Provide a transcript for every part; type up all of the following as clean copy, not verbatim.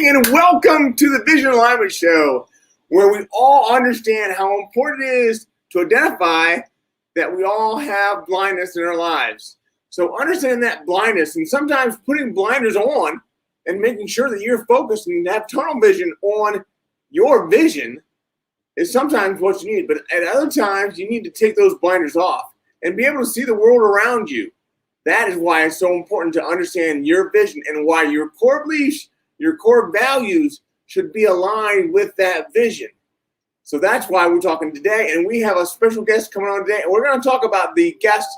And welcome to the Vision Alignment Show, where we all understand how important it is to identify that we all have blindness in our lives. So understanding that blindness and sometimes putting blinders on and making sure that you're focused and have tunnel vision on your vision is sometimes what you need. But at other times, you need to take those blinders off and be able to see the world around you. That is why it's so important to understand your vision and why your core beliefs, your core values should be aligned with that vision. So that's why we're talking today. And we have a special guest coming on today. And we're going to talk about the guests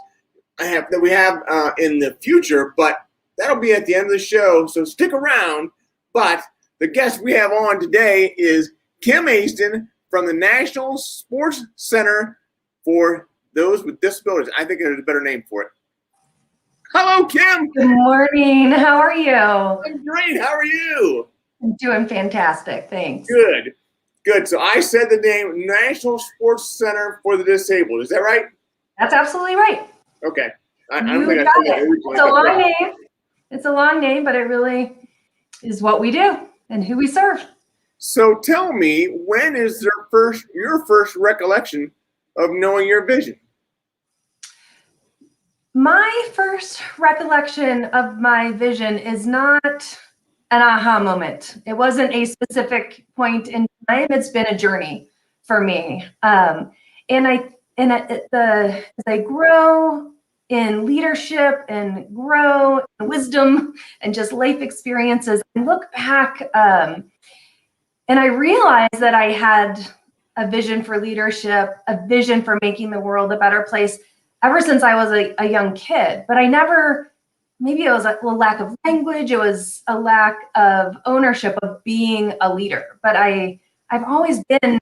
that we have in the future, but that'll be at the end of the show. So stick around. But the guest we have on today is Kim Easton from the National Sports Center for those with disabilities. I think there's a better name for it. Hello, Kim. Good morning. How are you? I'm great. How are you? I'm doing fantastic. Thanks. Good. Good. So I said the name National Sports Center for the Disabled. Is that right? That's absolutely right. Okay. I don't think I said that. It's a long name. It's a long name, but it really is what we do and who we serve. So tell me, when is your first recollection of knowing your vision? My first recollection of my vision is not an aha moment. It wasn't a specific point in time. It's been a journey for me. As I grow in leadership and grow in wisdom and just life experiences, I look back and I realize that I had a vision for leadership, a vision for making the world a better place ever since I was a young kid. But I never, maybe it was a lack of language, it was a lack of ownership of being a leader. But I've always been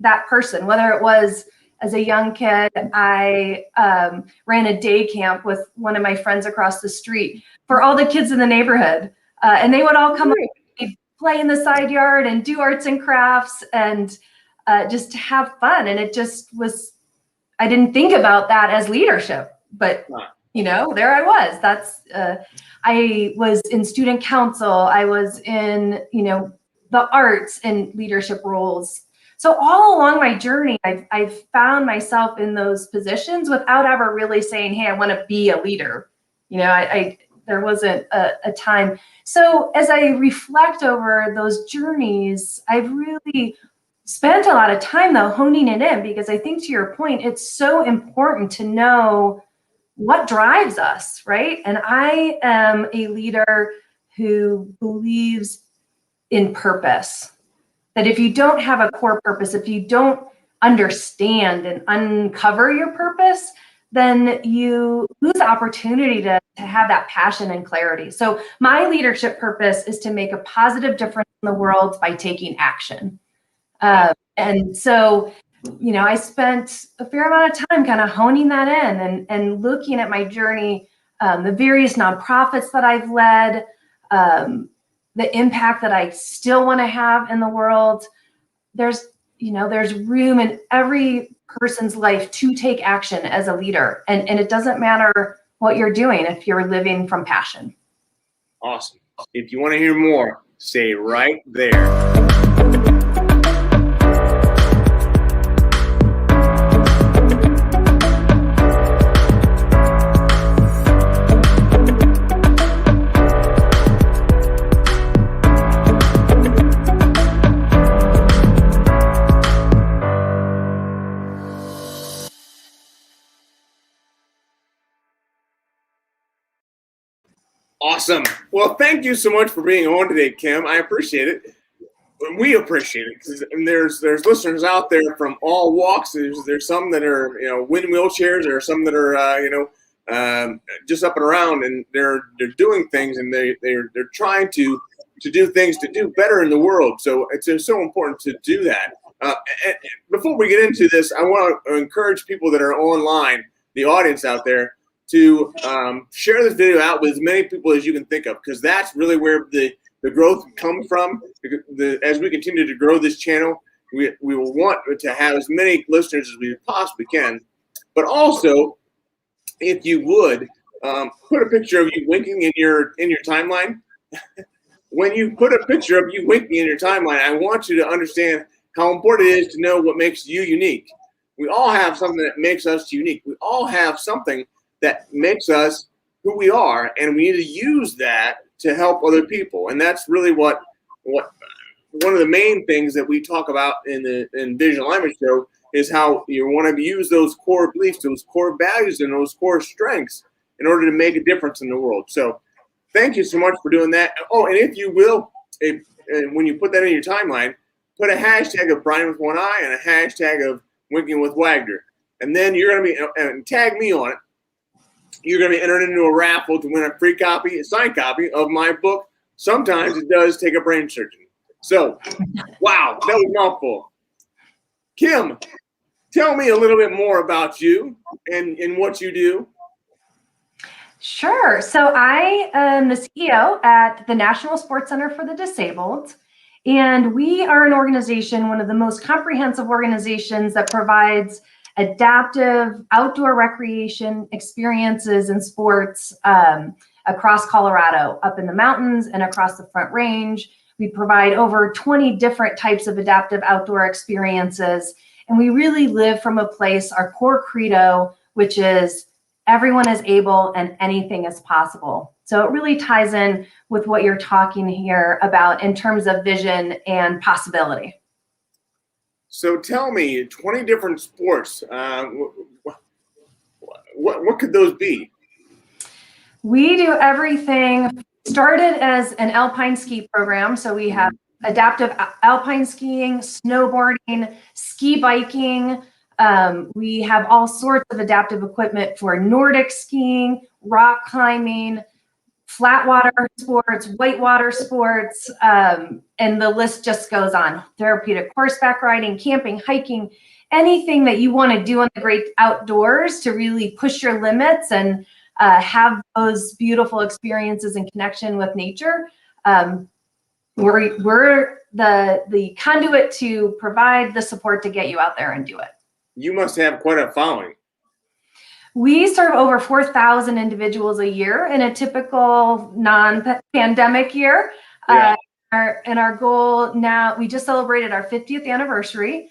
that person, whether it was as a young kid, I ran a day camp with one of my friends across the street for all the kids in the neighborhood. And they would all come up and play in the side yard and do arts and crafts and just have fun. And it just was, I didn't think about that as leadership, but there I was. I was in student council. I was in, the arts and leadership roles. So all along my journey, I've found myself in those positions without ever really saying, hey, I want to be a leader. There wasn't a time. So as I reflect over those journeys, I've really spent a lot of time though honing it in, because I think to your point, it's so important to know what drives us, right? And I am a leader who believes in purpose. That if you don't have a core purpose, if you don't understand and uncover your purpose, then you lose the opportunity to have that passion and clarity. So my leadership purpose is to make a positive difference in the world by taking action. And so, I spent a fair amount of time kind of honing that in and looking at my journey, the various nonprofits that I've led, the impact that I still want to have in the world. There's room in every person's life to take action as a leader. And it doesn't matter what you're doing if you're living from passion. Awesome. If you want to hear more, stay right there. Awesome. Well, thank you so much for being on today, Kim. I appreciate it. We appreciate it because there's listeners out there from all walks. There's some that are in wheelchairs. There are some that are just up and around, and they're doing things, and they're trying to do things to do better in the world. So it's so important to do that. And before we get into this, I want to encourage people that are online, the audience out there, to share this video out with as many people as you can think of, because that's really where the growth comes from. As we continue to grow this channel, we will want to have as many listeners as we possibly can. But also, if you would, put a picture of you winking in your timeline. When you put a picture of you winking in your timeline, I want you to understand how important it is to know what makes you unique. We all have something that makes us unique. We all have something that makes us who we are, and we need to use that to help other people. And that's really what one of the main things that we talk about in the Vision Alignment Show is how you want to use those core beliefs, those core values, and those core strengths in order to make a difference in the world. So thank you so much for doing that. Oh, and if you will, when you put that in your timeline, put a hashtag of Brian with one eye and a hashtag of Winking with Wagner. And then you're going to be, and tag me on it. You're going to be entered into a raffle to win a free copy, a signed copy of my book. Sometimes it does take a brain surgeon. So, wow, that was a mouthful. Kim, tell me a little bit more about you and what you do. Sure. So I am the CEO at the National Sports Center for the Disabled. And we are an organization, one of the most comprehensive organizations that provides adaptive outdoor recreation experiences and sports across Colorado, up in the mountains and across the Front Range. We provide over 20 different types of adaptive outdoor experiences. And we really live from a place, our core credo, which is everyone is able and anything is possible. So it really ties in with what you're talking here about in terms of vision and possibility. So tell me, 20 different sports, what could those be? We do everything. Started as an alpine ski program. So we have adaptive alpine skiing, snowboarding, ski biking. We have all sorts of adaptive equipment for Nordic skiing, rock climbing, flat water sports, whitewater sports, and the list just goes on. Therapeutic horseback riding, camping, hiking, anything that you want to do in the great outdoors to really push your limits and have those beautiful experiences and connection with nature. We're the conduit to provide the support to get you out there and do it. You must have quite a following. We serve over 4,000 individuals a year in a typical non-pandemic year. Yeah. Our goal now, we just celebrated our 50th anniversary.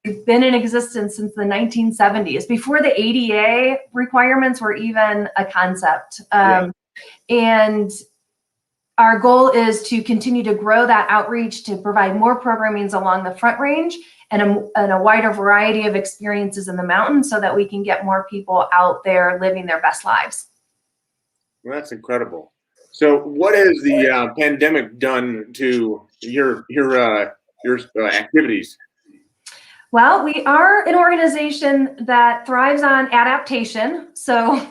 We've been in existence since the 1970s, before the ADA requirements were even a concept. And our goal is to continue to grow that outreach, to provide more programmings along the Front Range and a wider variety of experiences in the mountains so that we can get more people out there living their best lives. Well, that's incredible. So what has the pandemic done to your activities? Well, we are an organization that thrives on adaptation. So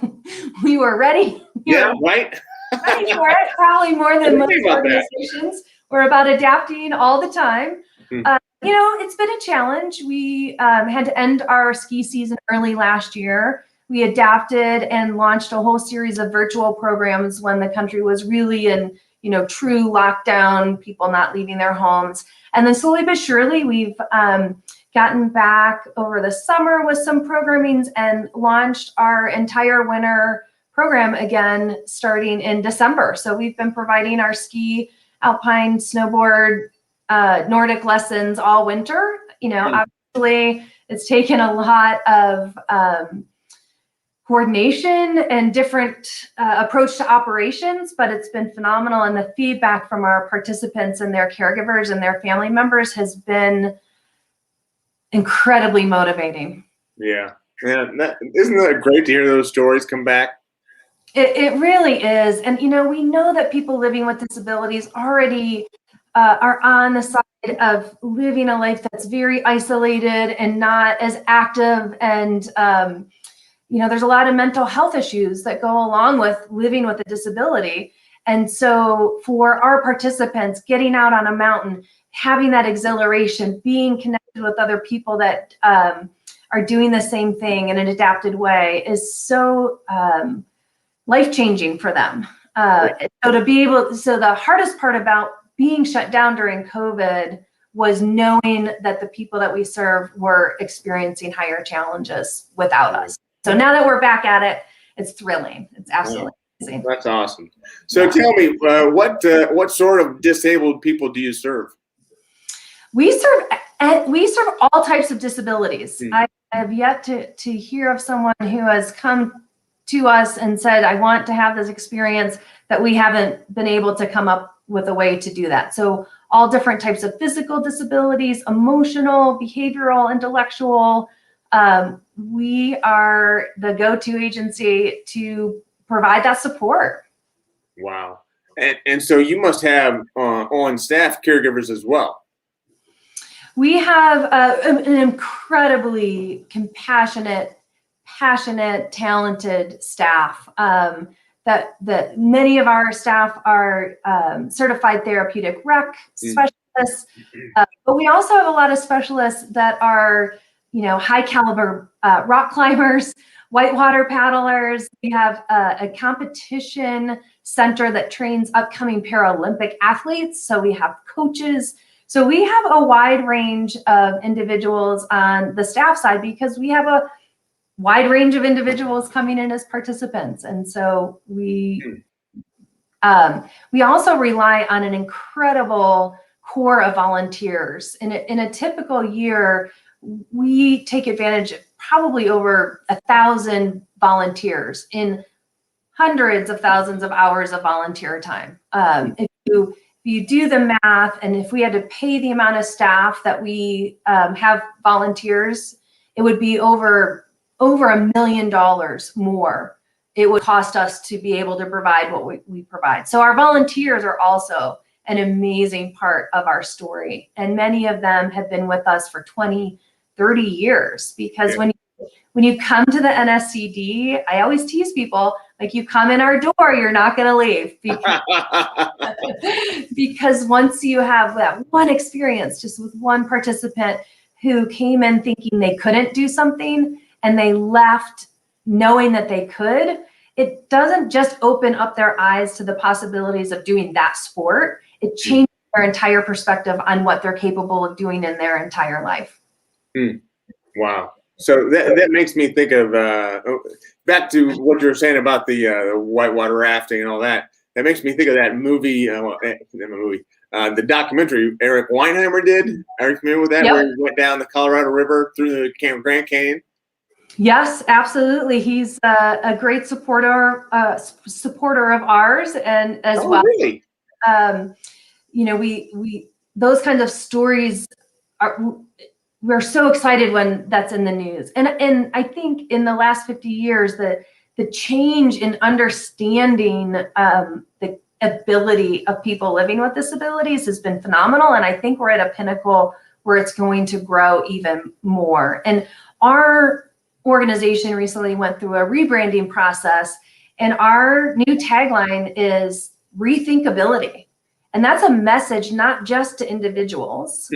we were ready. Yeah, right? Ready for it, probably more than most organizations. We're about adapting all the time. It's been a challenge. We had to end our ski season early last year. We adapted and launched a whole series of virtual programs when the country was really in, true lockdown, people not leaving their homes. And then slowly but surely, we've gotten back over the summer with some programmings and launched our entire winter program again starting in December. So we've been providing our ski, alpine, snowboard, Nordic lessons all winter. Obviously it's taken a lot of coordination and different approach to operations, but it's been phenomenal. And the feedback from our participants and their caregivers and their family members has been incredibly motivating. Yeah. Isn't that great to hear those stories come back? It really is. And, we know that people living with disabilities already are on the side of living a life that's very isolated and not as active. And, there's a lot of mental health issues that go along with living with a disability. And so for our participants, getting out on a mountain, having that exhilaration, being connected with other people that are doing the same thing in an adapted way is so life-changing for them. So the hardest part about being shut down during COVID was knowing that the people that we serve were experiencing higher challenges without us. So now that we're back at it, it's thrilling. It's absolutely amazing. That's awesome. So tell me, what sort of disabled people do you serve? We serve all types of disabilities. I have yet to hear of someone who has come to us and said, I want to have this experience, that we haven't been able to come up with a way to do that. So all different types of physical disabilities, emotional, behavioral, intellectual. We are the go-to agency to provide that support. Wow. And so you must have on staff caregivers as well. We have an incredibly compassionate, passionate, talented staff. That many of our staff are certified therapeutic rec specialists, but we also have a lot of specialists that are, high caliber rock climbers, whitewater paddlers. We have a competition center that trains upcoming Paralympic athletes. So we have coaches. So we have a wide range of individuals on the staff side because we have a wide range of individuals coming in as participants. And so we also rely on an incredible core of volunteers. In a typical year, we take advantage of probably over 1,000 volunteers in hundreds of thousands of hours of volunteer time. If you do the math, and if we had to pay the amount of staff that we have volunteers, it would be over $1 million more it would cost us to be able to provide what we provide. So our volunteers are also an amazing part of our story. And many of them have been with us for 20, 30 years, because when you come to the NSCD, I always tease people, like, you come in our door, you're not going to leave, because once you have that one experience just with one participant who came in thinking they couldn't do something and they left knowing that they could, it doesn't just open up their eyes to the possibilities of doing that sport. It changes their entire perspective on what they're capable of doing in their entire life. Wow. So that makes me think of back to what you were saying about the whitewater rafting and all that. That makes me think of that movie, the documentary Eric Weinheimer did. Are you familiar with that? Yep. Where he went down the Colorado River through the Grand Canyon. Yes, absolutely. He's a great supporter of ours, and as well. Really? We those kinds of stories we're so excited when that's in the news. And I think in the last 50 years, the change in understanding the ability of people living with disabilities has been phenomenal. And I think we're at a pinnacle where it's going to grow even more. And our organization recently went through a rebranding process, and our new tagline is Rethink Ability. And that's a message not just to individuals,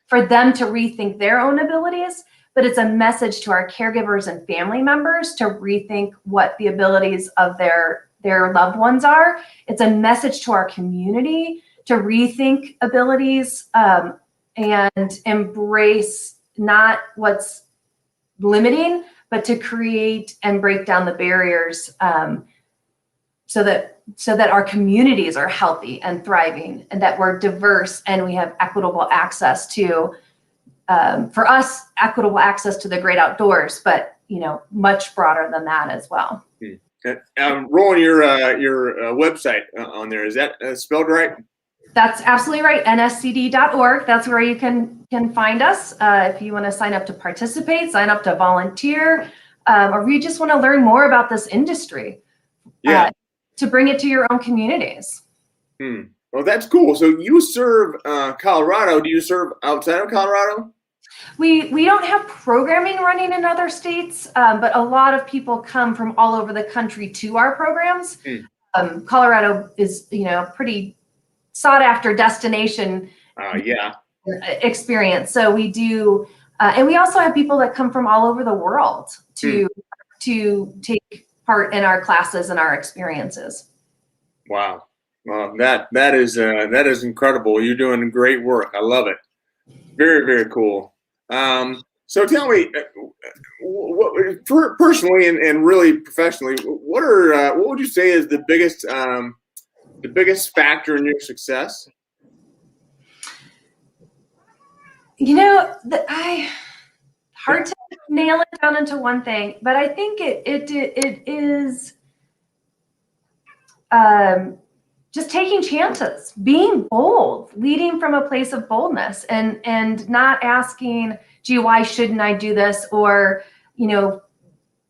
for them to rethink their own abilities, but it's a message to our caregivers and family members to rethink what the abilities of their loved ones are. It's a message to our community to rethink abilities and embrace not what's limiting, but to create and break down the barriers so that our communities are healthy and thriving, and that we're diverse and we have equitable access to, for us, equitable access to the great outdoors, but much broader than that as well. Rolling your website on there, is that spelled right? That's absolutely right. nscd.org. That's where you can find us. If you want to sign up to participate, sign up to volunteer, or you just want to learn more about this industry. to bring it to your own communities. Well, that's cool. So you serve Colorado. Do you serve outside of Colorado? We don't have programming running in other states, but a lot of people come from all over the country to our programs. Colorado is, pretty sought after destination experience. So we do, and we also have people that come from all over the world to take part in our classes and our experiences. What? Well, that is incredible. You're doing great work. I love it. Very, very cool. So tell me, personally and really professionally, what would you say is the biggest factor in your success? Hard to nail it down into one thing, but I think it is just taking chances, being bold, leading from a place of boldness, and not asking, gee, why shouldn't I do this? Or,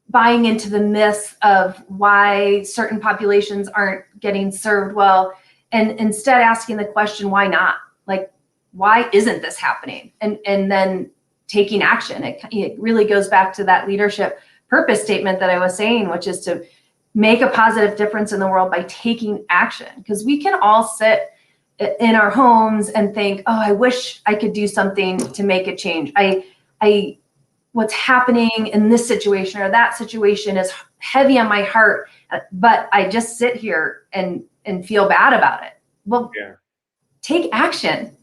buying into the myth of why certain populations aren't getting served well, and instead asking the question, why not? Like, why isn't this happening? And then taking action. It really goes back to that leadership purpose statement that I was saying, which is to make a positive difference in the world by taking action. Because we can all sit in our homes and think, oh, I wish I could do something to make a change. What's happening in this situation or that situation is heavy on my heart, but I just sit here and feel bad about it. Well, take action.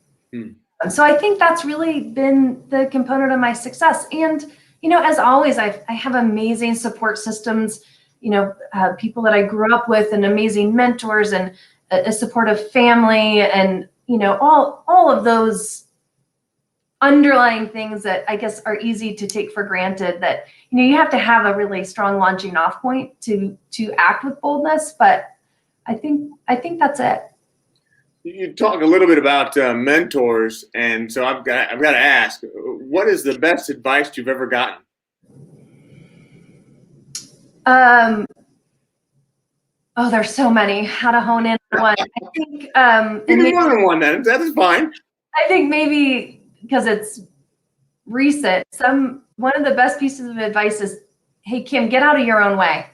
So I think that's really been the component of my success. And, as always, I have amazing support systems, people that I grew up with and amazing mentors and a supportive family and, all of those underlying things that I guess are easy to take for granted, that, you have to have a really strong launching off point to act with boldness. But I think that's it. You talked a little bit about mentors, and so I've got to ask, what is the best advice you've ever gotten? There's so many. How to hone in on one? I think maybe more than one. Then that is fine. I think maybe because it's recent. One of the best pieces of advice is, "Hey Kim, get out of your own way."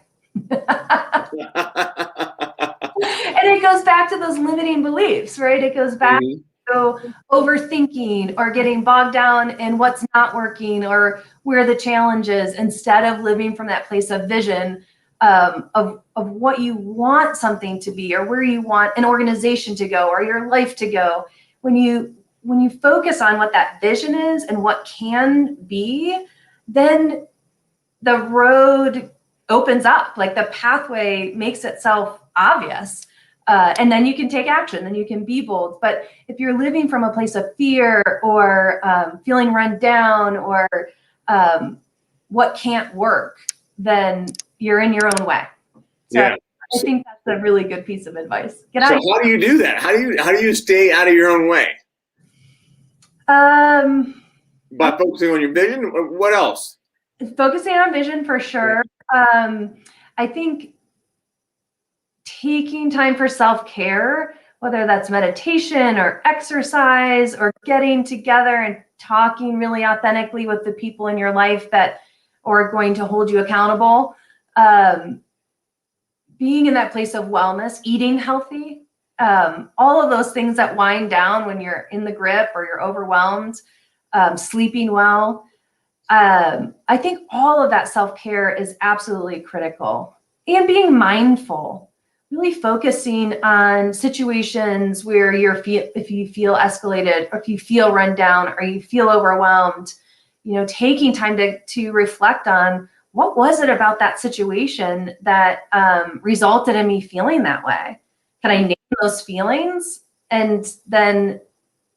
And it goes back to those limiting beliefs, right? It goes back to overthinking or getting bogged down in what's not working or where the challenge is, instead of living from that place of vision of what you want something to be, or where you want an organization to go or your life to go. When you focus on what that vision is and what can be, then the road opens up, like the pathway makes itself obvious. And then you can take action, then you can be bold. But if you're living from a place of fear or feeling run down or what can't work, then you're in your own way. So I think that's a really good piece of advice. How do you do that? How do you stay out of your own way? By focusing on your vision. What else? Focusing on vision for sure. I think taking time for self-care, whether that's meditation or exercise or getting together and talking really authentically with the people in your life that are going to hold you accountable, being in that place of wellness, eating healthy, all of those things that wind down when you're in the grip or you're overwhelmed, sleeping well. I think all of that self-care is absolutely critical. And being mindful, really focusing on situations where if you feel escalated, or if you feel run down, or you feel overwhelmed, taking time to reflect on what was it about that situation that resulted in me feeling that way. Can I name those feelings? And then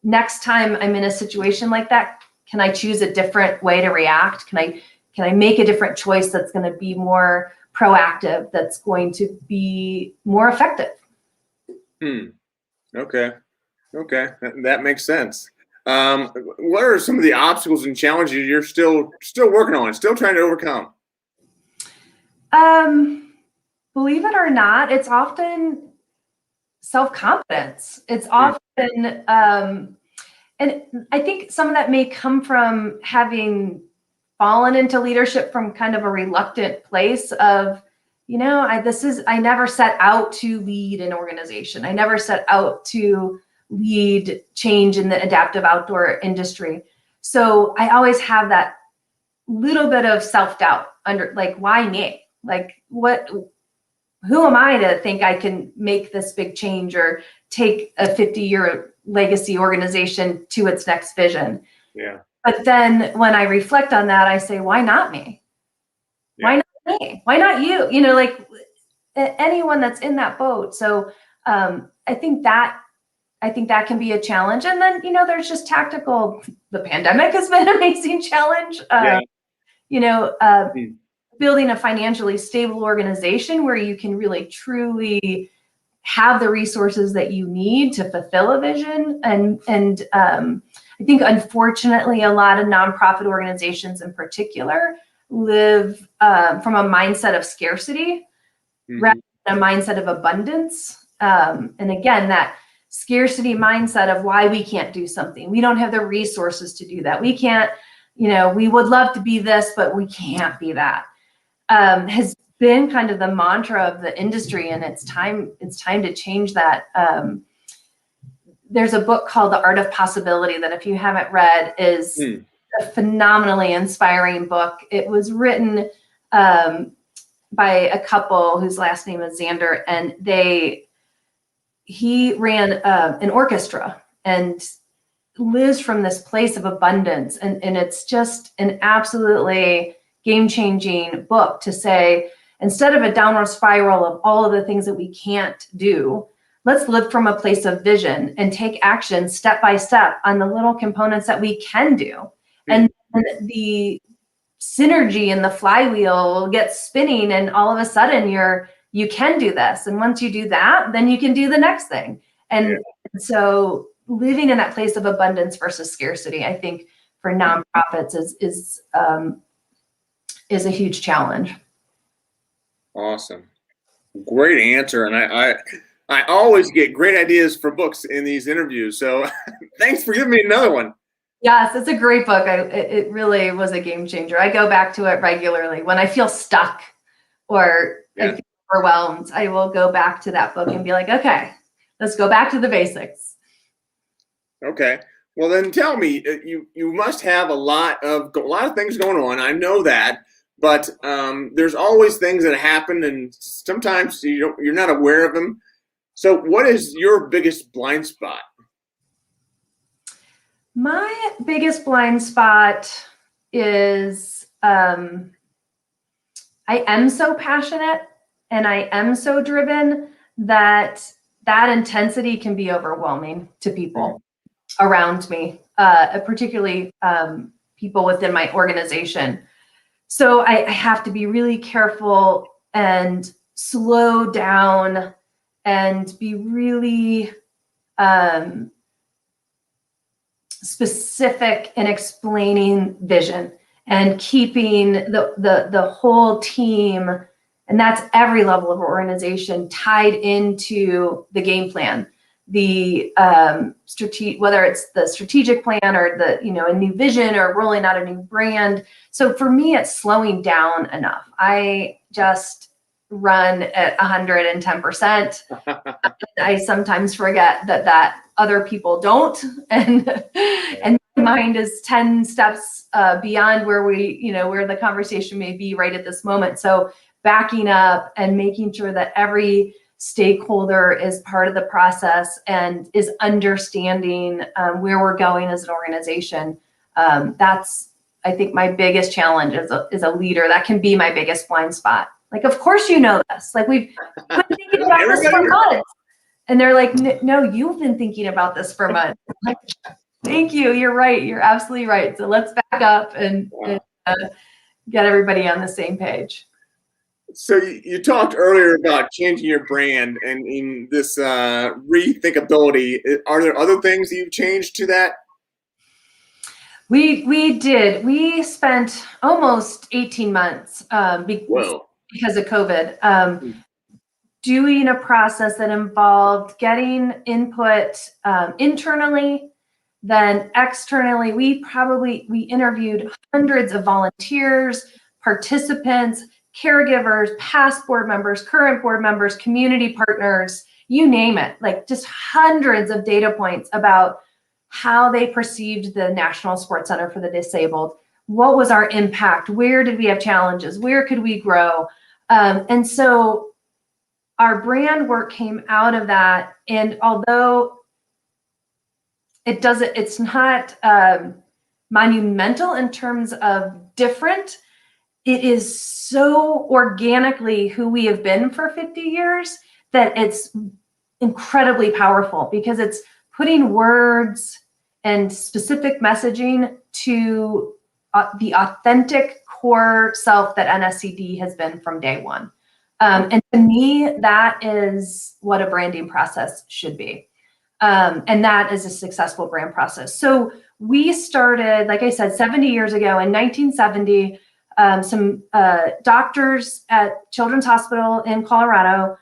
next time I'm in a situation like that, can I choose a different way to react? Can I make a different choice that's going to be more proactive, that's going to be more effective? Okay. That makes sense. What are some of the obstacles and challenges you're still working on, still trying to overcome? believe it or not, it's often self-confidence. It's often, and I think some of that may come from having fallen into leadership from kind of a reluctant place of, I never set out to lead an organization. I never set out to lead change in the adaptive outdoor industry. So I always have that little bit of self-doubt under, like, why me? Like, who am I to think I can make this big change or take a 50-year legacy organization to its next vision? Yeah. But then when I reflect on that, I say, why not me? Yeah. Why not me? Why not you? Like anyone that's in that boat. So I think that can be a challenge. And then, there's just tactical. The pandemic has been an amazing challenge. Building a financially stable organization where you can really truly have the resources that you need to fulfill a vision. And I think, unfortunately, a lot of nonprofit organizations in particular live from a mindset of scarcity rather than a mindset of abundance. And again, that scarcity mindset of why we can't do something. We don't have the resources to do that. We can't, we would love to be this, but we can't be that. Has been kind of the mantra of the industry, and it's time to change that. There's a book called The Art of Possibility that, if you haven't read, is a phenomenally inspiring book. It was written by a couple whose last name is Zander, and he ran an orchestra and lives from this place of abundance. And it's just an absolutely game-changing book to say, instead of a downward spiral of all of the things that we can't do, let's live from a place of vision and take action step by step on the little components that we can do. And the synergy and the flywheel will get spinning, and all of a sudden you can do this. And once you do that, then you can do the next thing. And so living in that place of abundance versus scarcity, I think, for nonprofits is a huge challenge. Awesome. Great answer. And I always get great ideas for books in these interviews. So thanks for giving me another one. Yes, it's a great book. It really was a game changer. I go back to it regularly. When I feel stuck or I feel overwhelmed, I will go back to that book and be like, okay, let's go back to the basics. Okay. Well, then tell me, you must have a lot of things going on. I know that. But there's always things that happen, and sometimes you're not aware of them. So what is your biggest blind spot? My biggest blind spot is I am so passionate and I am so driven that intensity can be overwhelming to people around me, particularly people within my organization. So I have to be really careful and slow down and be really specific in explaining vision and keeping the whole team, and that's every level of organization, tied into the game plan. The whether it's the strategic plan or the a new vision or rolling out a new brand. So for me, it's slowing down enough. I just run at 110%. I sometimes forget that other people don't, and my mind is 10 steps beyond where where the conversation may be right at this moment. So backing up and making sure that every stakeholder is part of the process and is understanding where we're going as an organization. That's, I think, my biggest challenge as a leader. That can be my biggest blind spot. Like, of course you know this. Like, we've been thinking about this for months. And they're like, no, you've been thinking about this for months. Like, thank you. You're right. You're absolutely right. So let's back up and get everybody on the same page. So you talked earlier about changing your brand and in this rethinkability. Are there other things that you've changed to that? We did. We spent almost 18 months because of COVID, doing a process that involved getting input internally, then externally. We interviewed hundreds of volunteers, participants, caregivers, past board members, current board members, community partners, you name it, like just hundreds of data points about how they perceived the National Sports Center for the Disabled. What was our impact? Where did we have challenges? Where could we grow? And so our brand work came out of that. And although it's not monumental in terms of different, it is so organically who we have been for 50 years that it's incredibly powerful, because it's putting words and specific messaging to the authentic core self that NSCD has been from day one. And to me, that is what a branding process should be. And that is a successful brand process. So we started, like I said, 70 years ago in 1970, some doctors at Children's Hospital in Colorado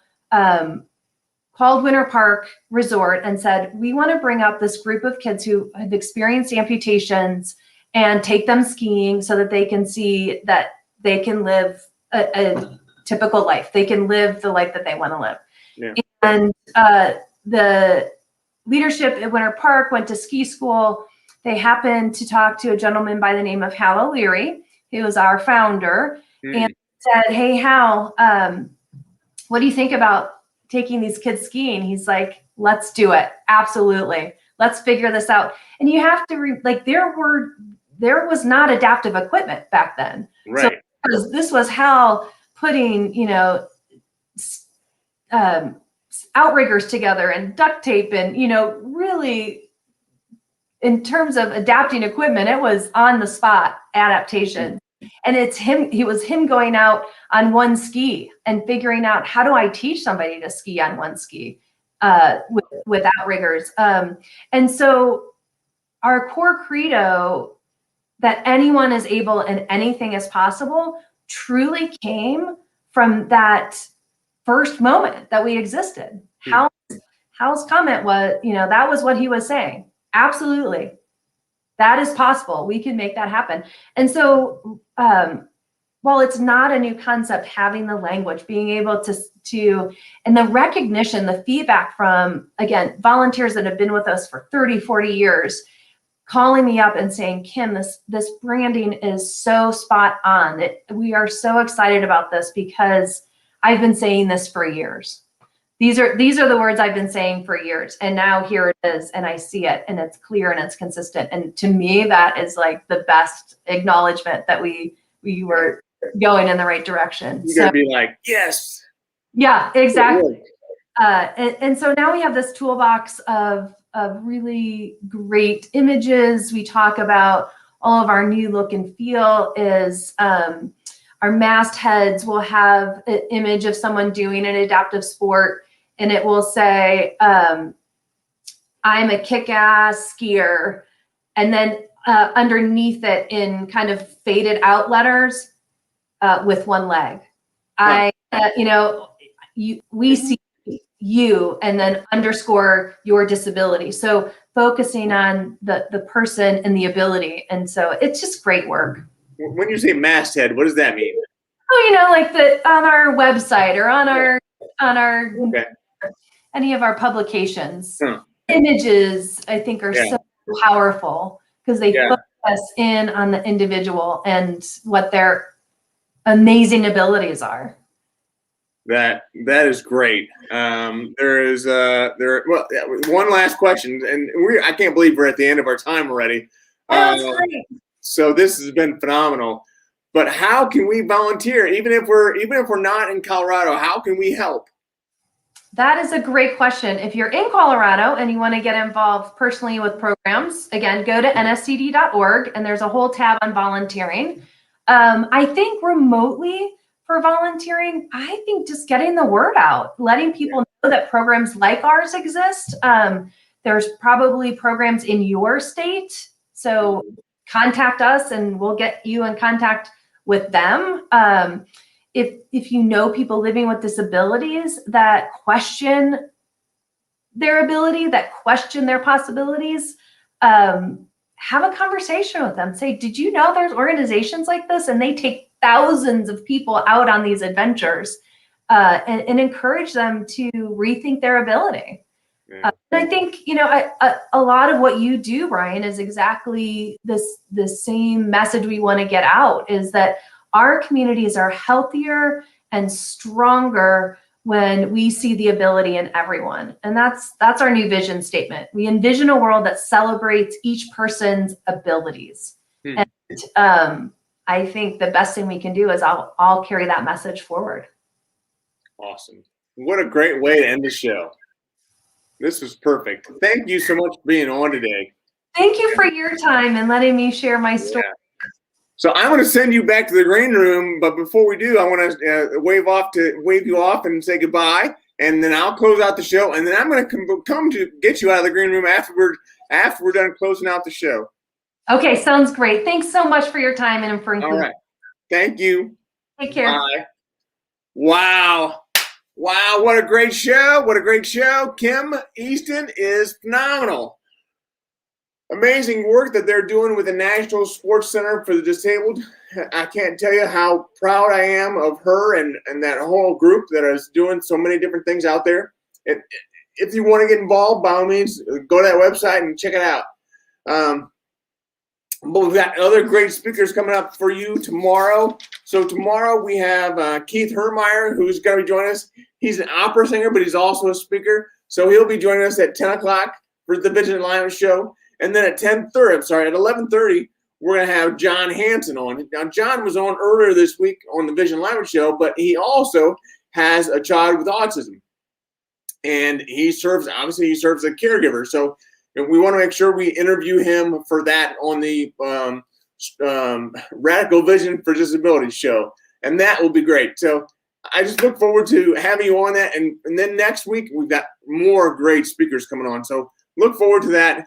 called Winter Park Resort and said, we want to bring up this group of kids who have experienced amputations and take them skiing so that they can see that they can live a typical life. They can live the life that they want to live. Yeah. And the leadership at Winter Park went to ski school. They happened to talk to a gentleman by the name of Hal O'Leary, who was our founder, and said, hey, Hal, what do you think about taking these kids skiing? He's like, let's do it. Absolutely. Let's figure this out. And you have to, there was not adaptive equipment back then. Right. So this was Hal putting, outriggers together and duct tape and, really in terms of adapting equipment, it was on the spot adaptation. And it was him going out on one ski and figuring out, how do I teach somebody to ski on one ski with outriggers? And so our core credo, that anyone is able and anything is possible, truly came from that first moment that we existed. Hal's comment was, that was what he was saying. Absolutely. That is possible. We can make that happen. And so while it's not a new concept, having the language, being able to, and the recognition, the feedback from, again, volunteers that have been with us for 30, 40 years, calling me up and saying, Kim, this branding is so spot on. We are so excited about this because I've been saying this for years. These are the words I've been saying for years, and now here it is, and I see it, and it's clear and it's consistent. And to me, that is like the best acknowledgement that we were going in the right direction. You're gonna be like, yes. Yeah, exactly. And so now we have this toolbox of really great images. We talk about all of our new look and feel is our mastheads will have an image of someone doing an adaptive sport, and it will say, I'm a kick-ass skier. And then underneath it in kind of faded out letters with one leg. We see you, and then underscore your disability. So focusing on the person and the ability. And so it's just great work. When you say masthead, what does that mean? Oh, like on our website or on our okay. Any of our publications. Images, I think, are so powerful because they focus in on the individual and what their amazing abilities are. That is great. There is one last question, and I can't believe we're at the end of our time already. That's great. So this has been phenomenal. But how can we volunteer, even if we're not in Colorado? How can we help? That is a great question. If you're in Colorado and you want to get involved personally with programs, again, go to nscd.org, and there's a whole tab on volunteering. I think remotely for volunteering, I think just getting the word out, letting people know that programs like ours exist. There's probably programs in your state, so contact us and we'll get you in contact with them. if you know people living with disabilities that question their ability, that question their possibilities, have a conversation with them. Say, did you know there's organizations like this? And they take thousands of people out on these adventures, and encourage them to rethink their ability. Yeah. And I think, a lot of what you do, Ryan, is exactly the same message we want to get out, is that our communities are healthier and stronger when we see the ability in everyone. And that's our new vision statement. We envision a world that celebrates each person's abilities. And I think the best thing we can do is I'll carry that message forward. Awesome. What a great way to end the show. This was perfect. Thank you so much for being on today. Thank you for your time and letting me share my story. Yeah. So I'm going to send you back to the green room, but before we do, I want to wave you off and say goodbye, and then I'll close out the show, and then I'm going to come to get you out of the green room after we're done closing out the show. Okay, sounds great. Thanks so much for your time and for including. All right. Thank you. Take care. Bye. Wow, what a great show. What a great show. Kim Easton is phenomenal. Amazing work that they're doing with the National Sports Center for the Disabled. I can't tell you how proud I am of her and that whole group that is doing so many different things out there. If you want to get involved, by all means, go to that website and check it out. But we've got other great speakers coming up for you tomorrow. So tomorrow we have Keith Hermeyer, who's going to be joining us. He's an opera singer, but he's also a speaker. So he'll be joining us at 10 o'clock for the Vision Alignment Show. And then at 11:30, we're going to have John Hanson on. Now, John was on earlier this week on the Vision Alignment Show, but he also has a child with autism. And he serves as a caregiver. So we want to make sure we interview him for that on the Radical Vision for Disability show. And that will be great. So I just look forward to having you on that. And then next week, we've got more great speakers coming on. So look forward to that.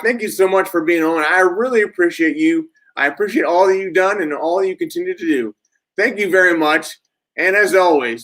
Thank you so much for being on. I really appreciate you. I appreciate all that you've done and all that you continue to do. Thank you very much. And as always,